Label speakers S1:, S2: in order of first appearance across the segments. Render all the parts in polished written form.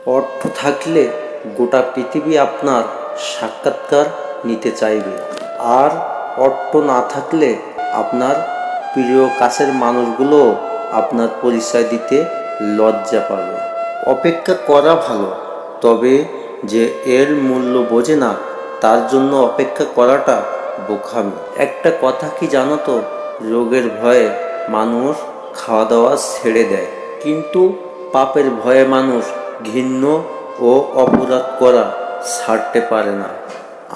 S1: অর্থ থাকলে গোটা পৃথিবী আপনার সাক্ষাৎকার নিতে চাইবে, আর অর্থ না থাকলে আপনার প্রিয় কাছের মানুষগুলো আপনার পরিচয় দিতে লজ্জা পাবে। অপেক্ষা করা ভালো, তবে যে এর মূল্য বোঝে না তার জন্য অপেক্ষা করাটা বোকামি। একটা কথা কি জানো তো, রোগের ভয়ে মানুষ খাওয়া দাওয়া ছেড়ে দেয়, কিন্তু পাপের ভয়ে মানুষ ঘৃণ্য ও অপরাধ করা ছাড়তে পারে না।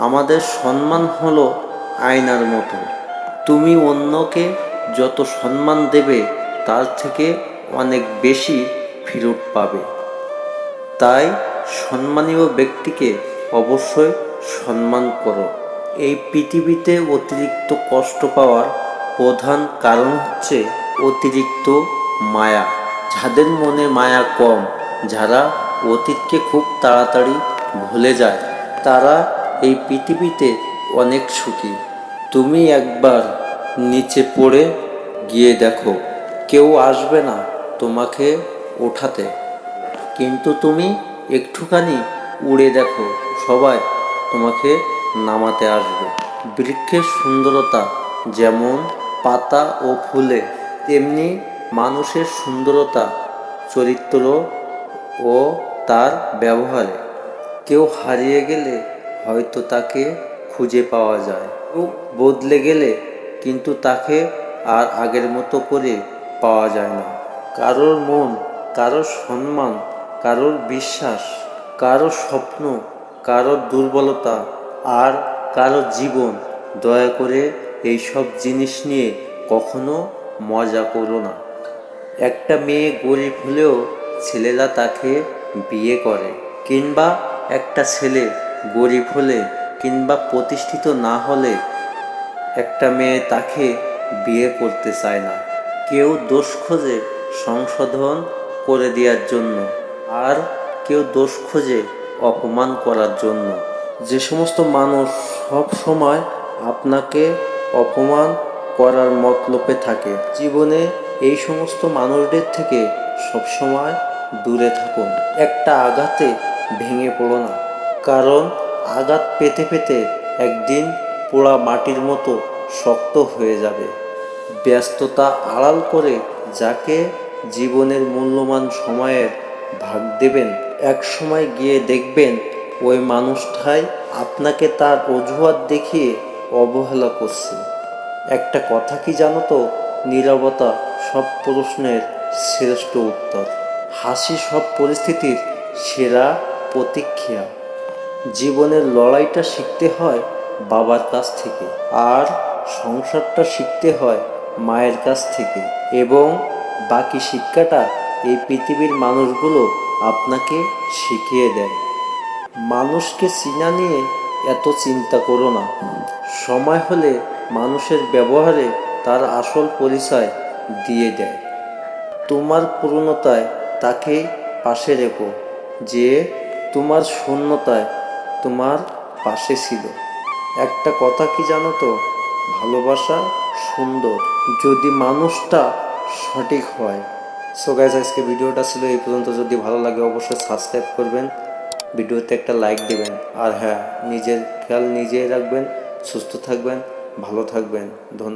S1: আমাদের সম্মান হলো আয়নার মতো, তুমি অন্যকে যত সম্মান দেবে তার থেকে অনেক বেশি ফেরত পাবে। তাই সম্মানীয় ব্যক্তিকে অবশ্যই সম্মান করো। এই পৃথিবীতে অতিরিক্ত কষ্ট পাওয়ার প্রধান কারণ হচ্ছে অতিরিক্ত মায়া। যাদের মনে মায়া কম, যারা অতীতকে খুব তাড়াতাড়ি ভুলে যায়, তারা এই পৃথিবীতে অনেক সুখী। তুমি একবার নিচে পড়ে গিয়ে দেখো, কেউ আসবে না তোমাকে ওঠাতে, কিন্তু তুমি একটুখানি উড়ে দেখো, সবাই তোমাকে নামাতে আসবে। বৃক্ষের সুন্দরতা যেমন পাতা ও ফুলে, তেমনি মানুষের সুন্দরতা চরিত্র ও তার ব্যবহারে। কেউ হারিয়ে গেলে হয়তো তাকে খুঁজে পাওয়া যায়, কেউ বদলে গেলে কিন্তু তাকে আর আগের মতো করে পাওয়া যায় না। কারোর মন, কারোর সম্মান, কারোর বিশ্বাস, কারোর স্বপ্ন, কারোর দুর্বলতা আর কারোর জীবন। দয়া করে এইসব জিনিস নিয়ে কখনো মজা করো না। একটা মেয়ে গরিব হলেও ছেলেরা তাকে বিয়ে করে, কিংবা একটা ছেলে গরিব হলে কিংবা প্রতিষ্ঠিত না হলে একটা মেয়ে তাকে বিয়ে করতে চায় না। কেউ দোষ খোঁজে সংশোধন করে দেওয়ার জন্য, আর কেউ দোষ খোঁজে অপমান করার জন্য। যে সমস্ত মানুষ সব সময় আপনাকে অপমান করার মতলবে থাকে, জীবনে এই সমস্ত মানুষদের থেকে সবসময় দূরে থাকুন। একটা আঘাতে ভেঙে পড়ো না, কারণ আঘাত পেতে পেতে একদিন পোড়া মাটির মতো শক্ত হয়ে যাবে। ব্যস্ততা আড়াল করে যাকে জীবনের মূল্যবান সময়ের ভাগ দেবেন, এক সময় গিয়ে দেখবেন ওই মানুষটাই আপনাকে তার অজুহাত দেখিয়ে অবহেলা করছে। একটা কথা কি জানো তো, নীরবতা সব প্রশ্নের শ্রেষ্ঠ উত্তর, হাসি সব পরিস্থিতির সেরা প্রতিক্রিয়া। জীবনের লড়াইটা শিখতে হয় বাবার কাছ থেকে, আর সংসারটা শিখতে হয় মায়ের কাছ থেকে, এবং বাকি শিক্ষাটা এই পৃথিবীর মানুষগুলো আপনাকে শিখিয়ে দেয়। মানুষকে চিনা নিয়ে এত চিন্তা করো না, সময় হলে মানুষের ব্যবহারে তার আসল পরিচয় দিয়ে দেয়। তোমার পূর্ণতায় তাকে পাশে রেখো, যে তোমার শূন্যতায় তোমার পাশে ছিল। একটা কথা কি জানো তো, ভালোবাসা সুন্দর যদি মানুষটা সঠিক হয়। সো গাইস, আজকে ভিডিওটা ছিল এই পর্যন্ত। যদি ভালো লাগে অবশ্যই সাবস্ক্রাইব করবেন, ভিডিওতে একটা লাইক দেবেন, আর হ্যাঁ, নিজের খেয়াল নিজেই রাখবেন, সুস্থ থাকবেন, ভালো থাকবেন। ধন্যবাদ।